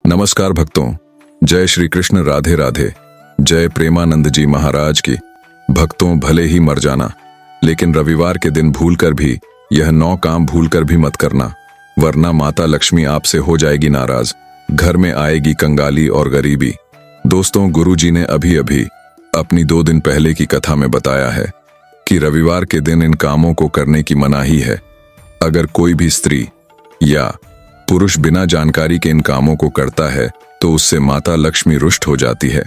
नमस्कार भक्तों, जय श्री कृष्ण, राधे राधे। जय प्रेमानंद जी महाराज की। भक्तों, भले ही मर जाना, लेकिन रविवार के दिन भूलकर भी यह 9 काम भूलकर भी मत करना, वरना माता लक्ष्मी आपसे हो जाएगी नाराज। घर में आएगी कंगाली और गरीबी। दोस्तों, गुरुजी ने अभी अभी अपनी 2 दिन पहले की कथा में बताया है कि रविवार के दिन इन कामों को करने की मनाही है। अगर कोई भी स्त्री या पुरुष बिना जानकारी के इन कामों को करता है तो उससे माता लक्ष्मी रुष्ट हो जाती है।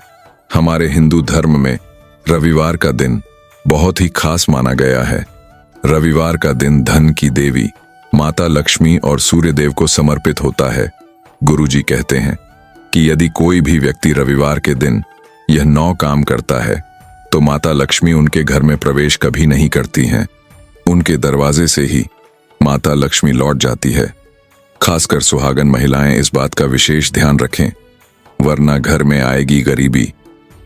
हमारे हिंदू धर्म में रविवार का दिन बहुत ही खास माना गया है। रविवार का दिन धन की देवी माता लक्ष्मी और सूर्य देव को समर्पित होता है। गुरुजी कहते हैं कि यदि कोई भी व्यक्ति रविवार के दिन यह 9 काम करता है तो माता लक्ष्मी उनके घर में प्रवेश कभी नहीं करती हैं। उनके दरवाजे से ही माता लक्ष्मी लौट जाती है। खासकर सुहागन महिलाएं इस बात का विशेष ध्यान रखें, वरना घर में आएगी गरीबी।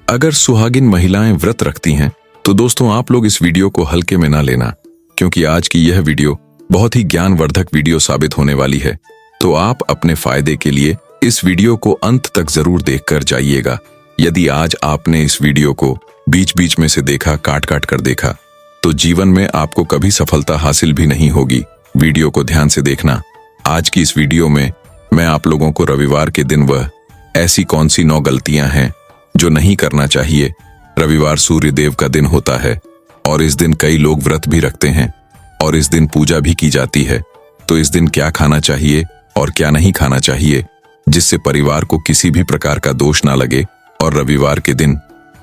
अगर सुहागिन महिलाएं व्रत रखती हैं तो दोस्तों आप लोग इस वीडियो को हल्के में ना लेना, क्योंकि आज की यह वीडियो बहुत ही ज्ञानवर्धक वीडियो साबित होने वाली है। तो आप अपने फायदे के लिए इस वीडियो को अंत तक जरूर देखकर जाइएगा। यदि आज आपने इस वीडियो को बीच बीच में से देखा, काट काट कर देखा, तो जीवन में आपको कभी सफलता हासिल भी नहीं होगी। वीडियो को ध्यान से देखना। आज की इस वीडियो में मैं आप लोगों को रविवार के दिन वह ऐसी कौन सी 9 गलतियां हैं जो नहीं करना चाहिए। रविवार सूर्य देव का दिन होता है और इस दिन कई लोग व्रत भी रखते हैं और इस दिन पूजा भी की जाती है। तो इस दिन क्या खाना चाहिए और क्या नहीं खाना चाहिए, जिससे परिवार को किसी भी प्रकार का दोष ना लगे। और रविवार के दिन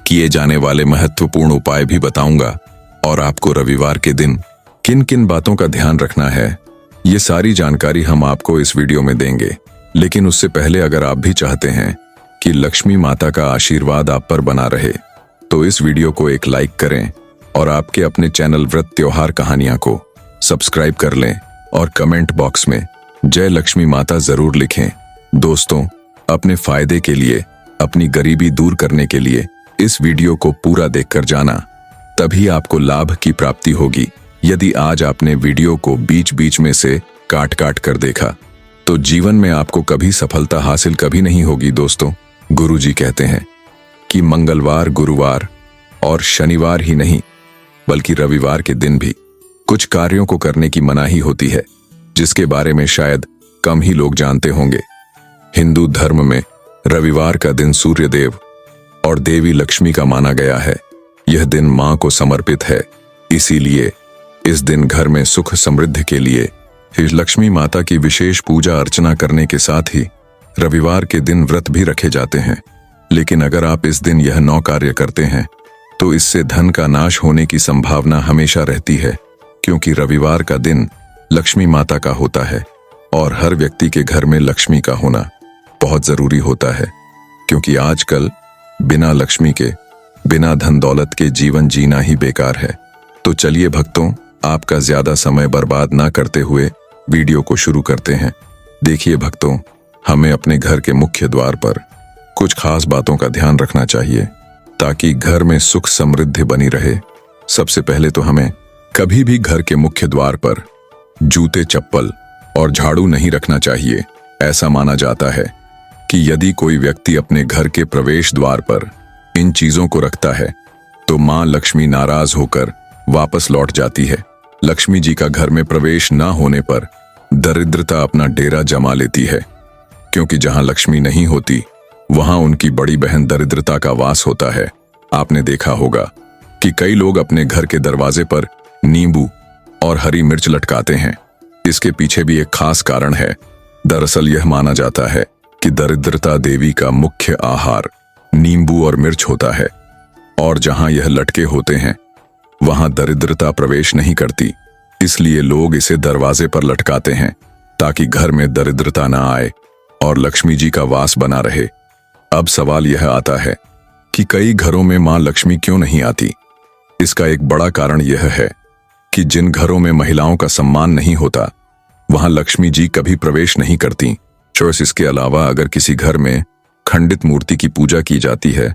किए जाने वाले महत्वपूर्ण उपाय भी बताऊंगा और आपको रविवार के दिन किन किन बातों का ध्यान रखना है, ये सारी जानकारी हम आपको इस वीडियो में देंगे। लेकिन उससे पहले अगर आप भी चाहते हैं कि लक्ष्मी माता का आशीर्वाद आप पर बना रहे, तो इस वीडियो को एक लाइक करें और आपके अपने चैनल व्रत त्योहार कहानियां को सब्सक्राइब कर लें और कमेंट बॉक्स में जय लक्ष्मी माता जरूर लिखें। दोस्तों, अपने फायदे के लिए, अपनी गरीबी दूर करने के लिए इस वीडियो को पूरा देखकर जाना, तभी आपको लाभ की प्राप्ति होगी। यदि आज आपने वीडियो को बीच बीच में से काट काट कर देखा तो जीवन में आपको कभी सफलता हासिल कभी नहीं होगी। दोस्तों, गुरुजी कहते हैं कि मंगलवार, गुरुवार और शनिवार ही नहीं बल्कि रविवार के दिन भी कुछ कार्यों को करने की मनाही होती है, जिसके बारे में शायद कम ही लोग जानते होंगे। हिंदू धर्म में रविवार का दिन सूर्य देव और देवी लक्ष्मी का माना गया है। यह दिन मां को समर्पित है, इसीलिए इस दिन घर में सुख समृद्धि के लिए लक्ष्मी माता की विशेष पूजा अर्चना करने के साथ ही रविवार के दिन व्रत भी रखे जाते हैं। लेकिन अगर आप इस दिन यह 9 कार्य करते हैं तो इससे धन का नाश होने की संभावना हमेशा रहती है, क्योंकि रविवार का दिन लक्ष्मी माता का होता है और हर व्यक्ति के घर में लक्ष्मी का होना बहुत जरूरी होता है, क्योंकि आजकल बिना लक्ष्मी के, बिना धन दौलत के जीवन जीना ही बेकार है। तो चलिए भक्तों, आपका ज्यादा समय बर्बाद ना करते हुए वीडियो को शुरू करते हैं। देखिए भक्तों, हमें अपने घर के मुख्य द्वार पर कुछ खास बातों का ध्यान रखना चाहिए ताकि घर में सुख समृद्धि बनी रहे। सबसे पहले तो हमें कभी भी घर के मुख्य द्वार पर जूते, चप्पल और झाड़ू नहीं रखना चाहिए। ऐसा माना जाता है कि यदि कोई व्यक्ति अपने घर के प्रवेश द्वार पर इन चीजों को रखता है तो मां लक्ष्मी नाराज होकर वापस लौट जाती है। लक्ष्मी जी का घर में प्रवेश न होने पर दरिद्रता अपना डेरा जमा लेती है, क्योंकि जहां लक्ष्मी नहीं होती वहां उनकी बड़ी बहन दरिद्रता का वास होता है। आपने देखा होगा कि कई लोग अपने घर के दरवाजे पर नींबू और हरी मिर्च लटकाते हैं। इसके पीछे भी एक खास कारण है। दरअसल यह माना जाता है कि दरिद्रता देवी का मुख्य आहार नींबू और मिर्च होता है, और जहां यह लटके होते हैं वहां दरिद्रता प्रवेश नहीं करती। इसलिए लोग इसे दरवाजे पर लटकाते हैं ताकि घर में दरिद्रता ना आए और लक्ष्मी जी का वास बना रहे। अब सवाल यह आता है कि कई घरों में मां लक्ष्मी क्यों नहीं आती। इसका एक बड़ा कारण यह है कि जिन घरों में महिलाओं का सम्मान नहीं होता वहां लक्ष्मी जी कभी प्रवेश नहीं करती। इसके अलावा अगर किसी घर में खंडित मूर्ति की पूजा की जाती है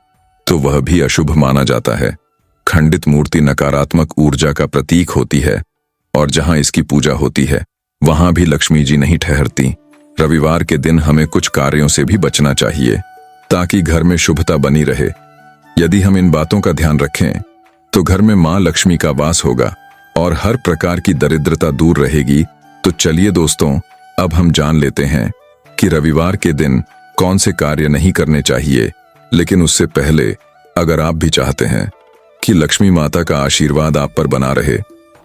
तो वह भी अशुभ माना जाता है। खंडित मूर्ति नकारात्मक ऊर्जा का प्रतीक होती है और जहां इसकी पूजा होती है वहां भी लक्ष्मी जी नहीं ठहरती। रविवार के दिन हमें कुछ कार्यों से भी बचना चाहिए ताकि घर में शुभता बनी रहे। यदि हम इन बातों का ध्यान रखें तो घर में मां लक्ष्मी का वास होगा और हर प्रकार की दरिद्रता दूर रहेगी। तो चलिए दोस्तों, अब हम जान लेते हैं कि रविवार के दिन कौन से कार्य नहीं करने चाहिए। लेकिन उससे पहले अगर आप भी चाहते हैं कि लक्ष्मी माता का आशीर्वाद आप पर बना रहे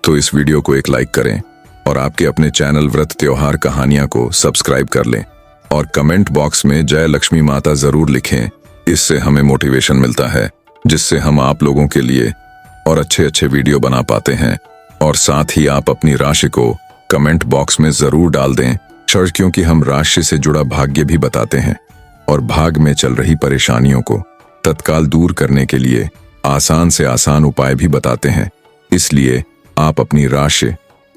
तो इस वीडियो को एक लाइक करें और आपके अपने चैनल व्रत त्योहार कहानियां को सब्सक्राइब कर लें और कमेंट बॉक्स में जय लक्ष्मी माता जरूर लिखें। इससे हमें मोटिवेशन मिलता है जिससे हम आप लोगों के लिए और अच्छे अच्छे वीडियो बना पाते हैं। और साथ ही आप अपनी राशि को कमेंट बॉक्स में जरूर डाल दें, क्योंकि हम राशि से जुड़ा भाग्य भी बताते हैं और भाग में चल रही परेशानियों को तत्काल दूर करने के लिए आसान से आसान उपाय भी बताते हैं। इसलिए आप अपनी राशि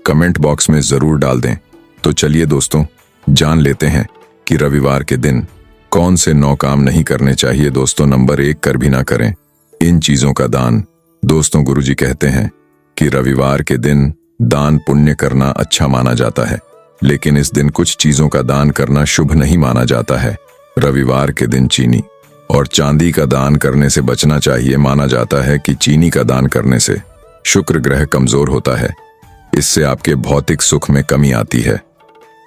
कमेंट बॉक्स में जरूर डाल दें। तो चलिए दोस्तों, जान लेते हैं कि रविवार के दिन कौन से 9 काम नहीं करने चाहिए। दोस्तों, नंबर 1, कर भी ना करें इन चीजों का दान। दोस्तों, गुरुजी कहते हैं कि रविवार के दिन दान पुण्य करना अच्छा माना जाता है, लेकिन इस दिन कुछ चीजों का दान करना शुभ नहीं माना जाता है। रविवार के दिन चीनी और चांदी का दान करने से बचना चाहिए। माना जाता है कि चीनी का दान करने से शुक्र ग्रह कमजोर होता है, इससे आपके भौतिक सुख में कमी आती है।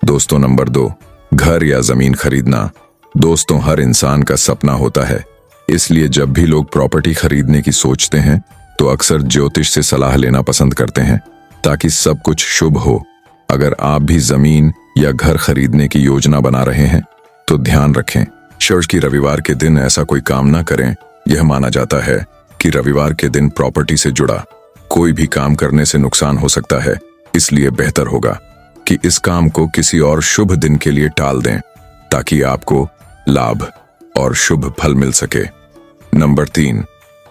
दोस्तों, नंबर 2, घर या जमीन खरीदना। दोस्तों, हर इंसान का सपना होता है, इसलिए जब भी लोग प्रॉपर्टी खरीदने की सोचते हैं तो अक्सर ज्योतिष से सलाह लेना पसंद करते हैं ताकि सब कुछ शुभ हो। अगर आप भी जमीन या घर खरीदने की योजना बना रहे हैं तो ध्यान रखें कि रविवार के दिन ऐसा कोई काम ना करें। यह माना जाता है कि रविवार के दिन प्रॉपर्टी से जुड़ा कोई भी काम करने से नुकसान हो सकता है, इसलिए बेहतर होगा कि इस काम को किसी और शुभ दिन के लिए टाल दें ताकि आपको लाभ और शुभ फल मिल सके। नंबर 3,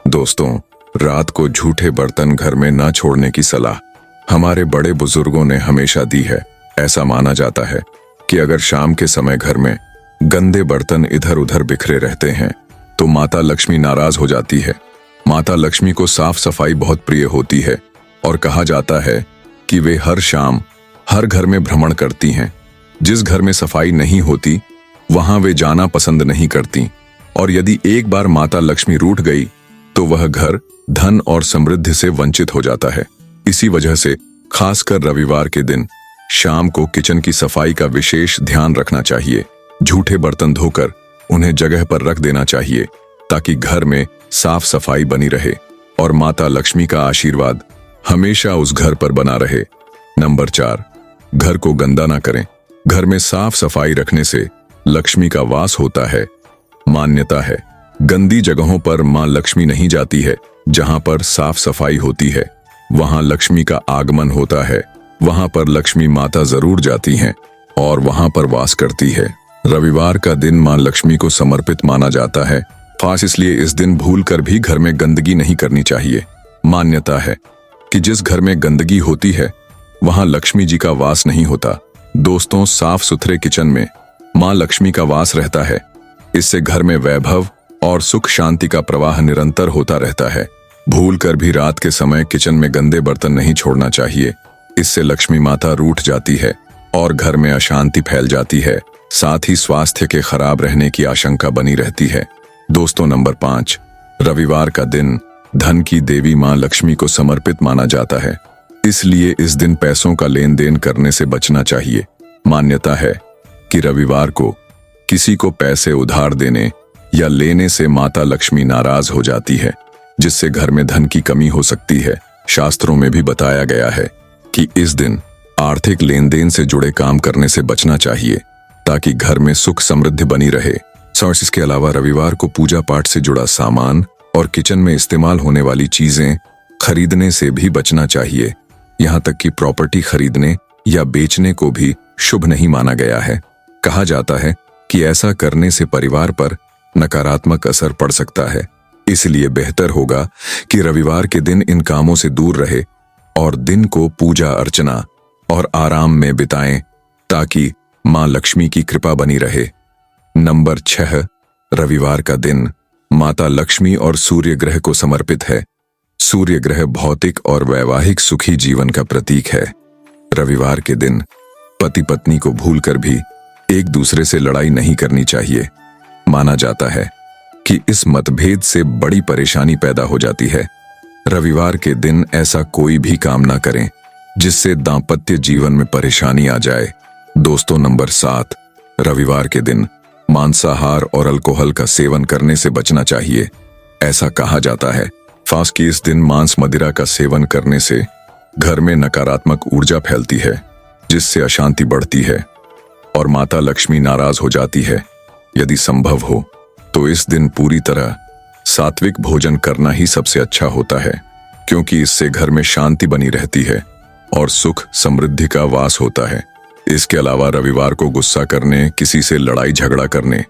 दोस्तों, रात को झूठे बर्तन घर में ना छोड़ने की सलाह हमारे बड़े बुजुर्गों ने हमेशा दी है। ऐसा माना जाता है कि अगर शाम के समय घर में गंदे बर्तन इधर उधर बिखरे रहते हैं तो माता लक्ष्मी नाराज हो जाती है। माता लक्ष्मी को साफ सफाई बहुत प्रिय होती है और कहा जाता है कि वे हर शाम हर घर में भ्रमण करती हैं। जिस घर में सफाई नहीं होती वहां वे जाना पसंद नहीं करती, और यदि एक बार माता लक्ष्मी रूठ गई तो वह घर धन और समृद्धि से वंचित हो जाता है। इसी वजह से खासकर रविवार के दिन शाम को किचन की सफाई का विशेष ध्यान रखना चाहिए। झूठे बर्तन धोकर उन्हें जगह पर रख देना चाहिए ताकि घर में साफ सफाई बनी रहे और माता लक्ष्मी का आशीर्वाद हमेशा उस घर पर बना रहे। नंबर 4, घर को गंदा ना करें। घर में साफ सफाई रखने से लक्ष्मी का वास होता है। मान्यता है गंदी जगहों पर मां लक्ष्मी नहीं जाती है। जहां पर साफ सफाई होती है वहां लक्ष्मी का आगमन होता है। वहां पर लक्ष्मी माता जरूर जाती हैं और वहां पर वास करती है। रविवार का दिन मां लक्ष्मी को समर्पित माना जाता है, खास इसलिए इस दिन भूलकर भी घर में गंदगी नहीं करनी चाहिए। मान्यता है कि जिस घर में गंदगी होती है वहां लक्ष्मी जी का वास नहीं होता। दोस्तों, साफ सुथरे किचन में मां लक्ष्मी का वास रहता है। इससे घर में वैभव और सुख शांति का प्रवाह निरंतर होता रहता है। भूलकर भी रात के समय किचन में गंदे बर्तन नहीं छोड़ना चाहिए। इससे लक्ष्मी माता रूठ जाती है और घर में अशांति फैल जाती है। साथ ही स्वास्थ्य के खराब रहने की आशंका बनी रहती है। दोस्तों, नंबर 5, रविवार का दिन धन की देवी मां लक्ष्मी को समर्पित माना जाता है, इसलिए इस दिन पैसों का लेन देन करने से बचना चाहिए। मान्यता है कि रविवार को किसी को पैसे उधार देने या लेने से माता लक्ष्मी नाराज हो जाती है, जिससे घर में धन की कमी हो सकती है। शास्त्रों में भी बताया गया है कि इस दिन आर्थिक लेन देन से जुड़े काम करने से बचना चाहिए ताकि घर में सुख समृद्धि बनी रहे। इसके अलावा रविवार को पूजा पाठ से जुड़ा सामान और किचन में इस्तेमाल होने वाली चीजें खरीदने से भी बचना चाहिए। यहाँ तक कि प्रॉपर्टी खरीदने या बेचने को भी शुभ नहीं माना गया है। कहा जाता है कि ऐसा करने से परिवार पर नकारात्मक असर पड़ सकता है, इसलिए बेहतर होगा कि रविवार के दिन इन कामों से दूर रहे और दिन को पूजा अर्चना और आराम में बिताएं ताकि मां लक्ष्मी की कृपा बनी रहे। नंबर 6, रविवार का दिन माता लक्ष्मी और सूर्य ग्रह को समर्पित है। सूर्य ग्रह भौतिक और वैवाहिक सुखी जीवन का प्रतीक है। रविवार के दिन पति पत्नी को भूलकर भी एक दूसरे से लड़ाई नहीं करनी चाहिए। माना जाता है कि इस मतभेद से बड़ी परेशानी पैदा हो जाती है। रविवार के दिन ऐसा कोई भी काम ना करें जिससे दांपत्य जीवन में परेशानी आ जाए। दोस्तों, नंबर 7, रविवार के दिन मांसाहार और अल्कोहल का सेवन करने से बचना चाहिए। ऐसा कहा जाता है कि इस दिन मांस मदिरा का सेवन करने से घर में नकारात्मक ऊर्जा फैलती है, जिससे अशांति बढ़ती है और माता लक्ष्मी नाराज हो जाती है। यदि संभव हो तो इस दिन पूरी तरह सात्विक भोजन करना ही सबसे अच्छा होता है, क्योंकि इससे घर में शांति बनी रहती है और सुख समृद्धि का वास होता है। इसके अलावा रविवार को गुस्सा करने, किसी से लड़ाई झगड़ा करने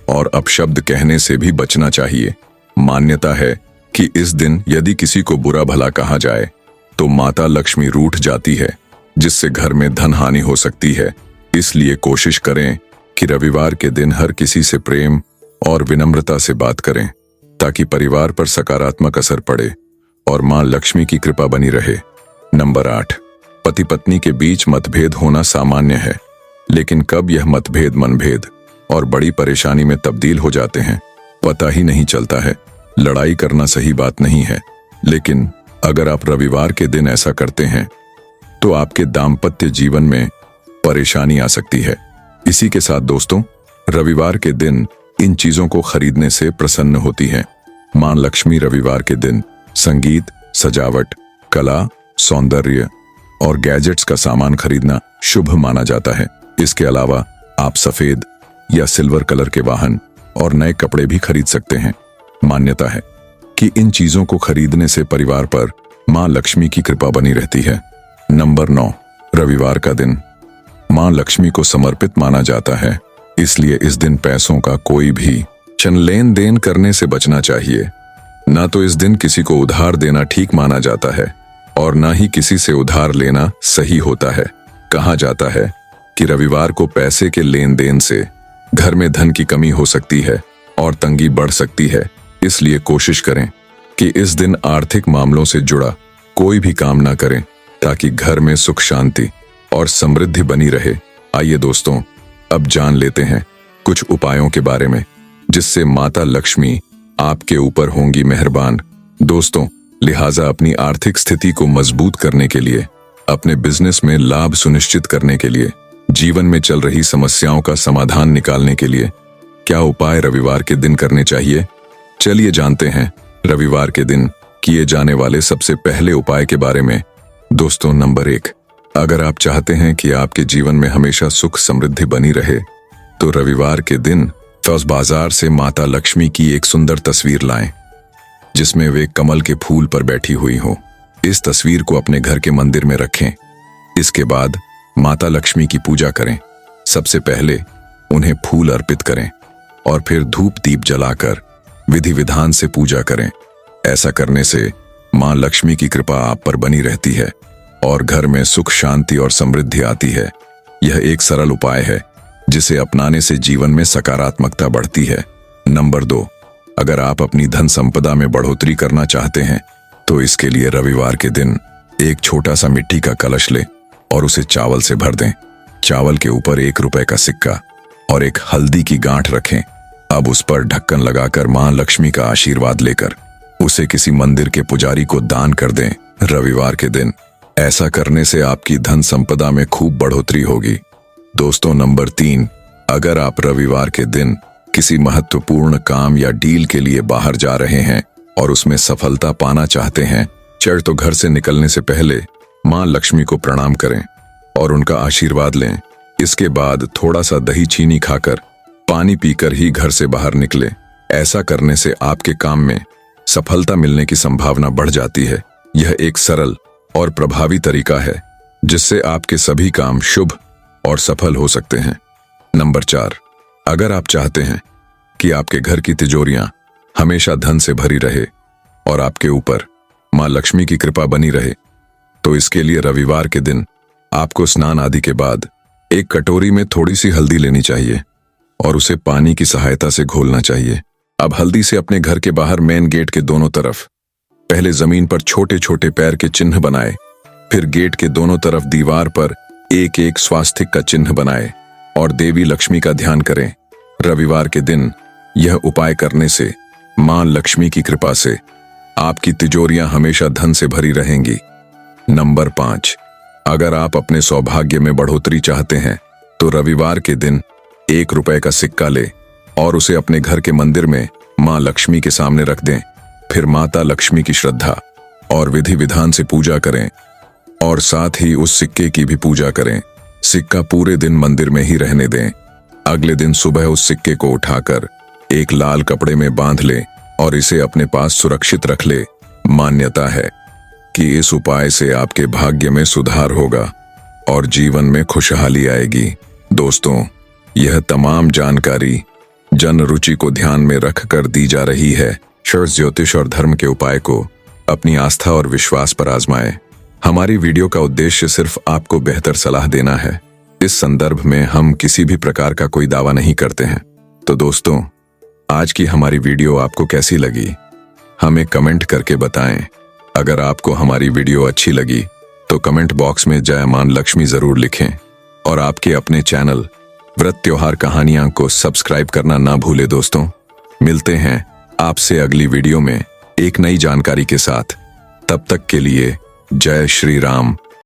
और अपशब्द कहने से भी बचना चाहिए। मान्यता है कि इस दिन यदि किसी को बुरा भला कहा जाए तो माता लक्ष्मी रूठ जाती है, जिससे घर में धन हानि हो सकती है। इसलिए कोशिश करें कि रविवार के दिन हर किसी से प्रेम और विनम्रता से बात करें, ताकि परिवार पर सकारात्मक असर पड़े और मां लक्ष्मी की कृपा बनी रहे। नंबर 8, पति पत्नी के बीच मतभेद होना सामान्य है, लेकिन कब यह मतभेद मनभेद और बड़ी परेशानी में तब्दील हो जाते हैं पता ही नहीं चलता है। लड़ाई करना सही बात नहीं है, लेकिन अगर आप रविवार के दिन ऐसा करते हैं तो आपके दाम्पत्य जीवन में परेशानी आ सकती है। इसी के साथ दोस्तों, रविवार के दिन इन चीजों को खरीदने से प्रसन्न होती है। मां लक्ष्मी रविवार के दिन संगीत, सजावट, कला, सौंदर्य और गैजेट्स का सामान खरीदना शुभ माना जाता है। इसके अलावा आप सफेद या सिल्वर कलर के वाहन और नए कपड़े भी खरीद सकते हैं। मान्यता है कि इन चीजों को खरीदने से परिवार पर मां लक्ष्मी की कृपा बनी रहती है। नंबर 9, रविवार का दिन मां लक्ष्मी को समर्पित माना जाता है, इसलिए इस दिन पैसों का कोई भी लेन देन करने से बचना चाहिए। ना तो इस दिन किसी को उधार देना ठीक माना जाता है और ना ही किसी से उधार लेना सही होता है। कहा जाता है कि रविवार को पैसे के लेन देन से घर में धन की कमी हो सकती है और तंगी बढ़ सकती है। इसलिए कोशिश करें कि इस दिन आर्थिक मामलों से जुड़ा कोई भी काम ना करें, ताकि घर में सुख शांति और समृद्धि बनी रहे। आइए दोस्तों, अब जान लेते हैं कुछ उपायों के बारे में, जिससे माता लक्ष्मी आपके ऊपर होंगी मेहरबान। दोस्तों, लिहाजा अपनी आर्थिक स्थिति को मजबूत करने के लिए, अपने बिजनेस में लाभ सुनिश्चित करने के लिए, जीवन में चल रही समस्याओं का समाधान निकालने के लिए क्या उपाय रविवार के दिन करने चाहिए? चलिए जानते हैं रविवार के दिन किए जाने वाले सबसे पहले उपाय के बारे में। दोस्तों, नंबर 1, अगर आप चाहते हैं कि आपके जीवन में हमेशा सुख समृद्धि बनी रहे, तो रविवार के दिन बाजार से माता लक्ष्मी की एक सुंदर तस्वीर लाएं, जिसमें वे कमल के फूल पर बैठी हुई हो। इस तस्वीर को अपने घर के मंदिर में रखें। इसके बाद माता लक्ष्मी की पूजा करें। सबसे पहले उन्हें फूल अर्पित करें और फिर धूप दीप जलाकर विधि विधान से पूजा करें। ऐसा करने से मां लक्ष्मी की कृपा आप पर बनी रहती है और घर में सुख शांति और समृद्धि आती है। यह एक सरल उपाय है, जिसे अपनाने से जीवन में सकारात्मकता बढ़ती है। नंबर 2, अगर आप अपनी धन संपदा में बढ़ोतरी करना चाहते हैं, तो इसके लिए रविवार के दिन एक छोटा सा मिट्टी का कलश लें और उसे चावल से भर दें। चावल के ऊपर 1 रुपए का सिक्का और एक हल्दी की गांठ रखें। अब उस पर ढक्कन लगाकर मां लक्ष्मी का आशीर्वाद लेकर उसे किसी मंदिर के पुजारी को दान कर दें रविवार के दिन। ऐसा करने से आपकी धन संपदा में खूब बढ़ोतरी होगी। दोस्तों, नंबर 3, अगर आप रविवार के दिन किसी महत्वपूर्ण काम या डील के लिए बाहर जा रहे हैं और उसमें सफलता पाना चाहते हैं, तो घर से निकलने से पहले मां लक्ष्मी को प्रणाम करें और उनका आशीर्वाद लें। इसके बाद थोड़ा सा दही चीनी खाकर, पानी पीकर ही घर से बाहर निकले। ऐसा करने से आपके काम में सफलता मिलने की संभावना बढ़ जाती है। यह एक सरल और प्रभावी तरीका है, जिससे आपके सभी काम शुभ और सफल हो सकते हैं। नंबर 4, अगर आप चाहते हैं कि आपके घर की तिजोरियां हमेशा धन से भरी रहे और आपके ऊपर मां लक्ष्मी की कृपा बनी रहे, तो इसके लिए रविवार के दिन आपको स्नान आदि के बाद एक कटोरी में थोड़ी सी हल्दी लेनी चाहिए और उसे पानी की सहायता से घोलना चाहिए। अब हल्दी से अपने घर के बाहर मेन गेट के दोनों तरफ पहले जमीन पर छोटे छोटे पैर के चिन्ह बनाए, फिर गेट के दोनों तरफ दीवार पर एक एक स्वास्तिक का चिन्ह बनाए। और देवी लक्ष्मी का ध्यान करें। रविवार के दिन यह उपाय करने से मां लक्ष्मी की कृपा से आपकी तिजोरियां हमेशा धन से भरी रहेंगी। नंबर 5, अगर आप अपने सौभाग्य में बढ़ोतरी चाहते हैं तो रविवार के दिन 1 रुपए का सिक्का ले और उसे अपने घर के मंदिर में मां लक्ष्मी के सामने रख दें। फिर माता लक्ष्मी की श्रद्धा और विधि विधान से पूजा करें और साथ ही उस सिक्के की भी पूजा करें। सिक्का पूरे दिन मंदिर में ही रहने दें। अगले दिन सुबह उस सिक्के को उठाकर एक लाल कपड़े में बांध ले और इसे अपने पास सुरक्षित रख ले। मान्यता है कि इस उपाय से आपके भाग्य में सुधार होगा और जीवन में खुशहाली आएगी। दोस्तों, यह तमाम जानकारी जन रुचि को ध्यान में रखकर दी जा रही है। शर्स ज्योतिष और धर्म के उपाय को अपनी आस्था और विश्वास पर आजमाएं। हमारी वीडियो का उद्देश्य सिर्फ आपको बेहतर सलाह देना है। इस संदर्भ में हम किसी भी प्रकार का कोई दावा नहीं करते हैं। तो दोस्तों, आज की हमारी वीडियो आपको कैसी लगी हमें कमेंट करके बताएं। अगर आपको हमारी वीडियो अच्छी लगी तो कमेंट बॉक्स में जय मां लक्ष्मी जरूर लिखें और आपके अपने चैनल व्रत त्योहार कहानियां को सब्सक्राइब करना ना भूले। दोस्तों, मिलते हैं आपसे अगली वीडियो में एक नई जानकारी के साथ। तब तक के लिए जय श्री राम।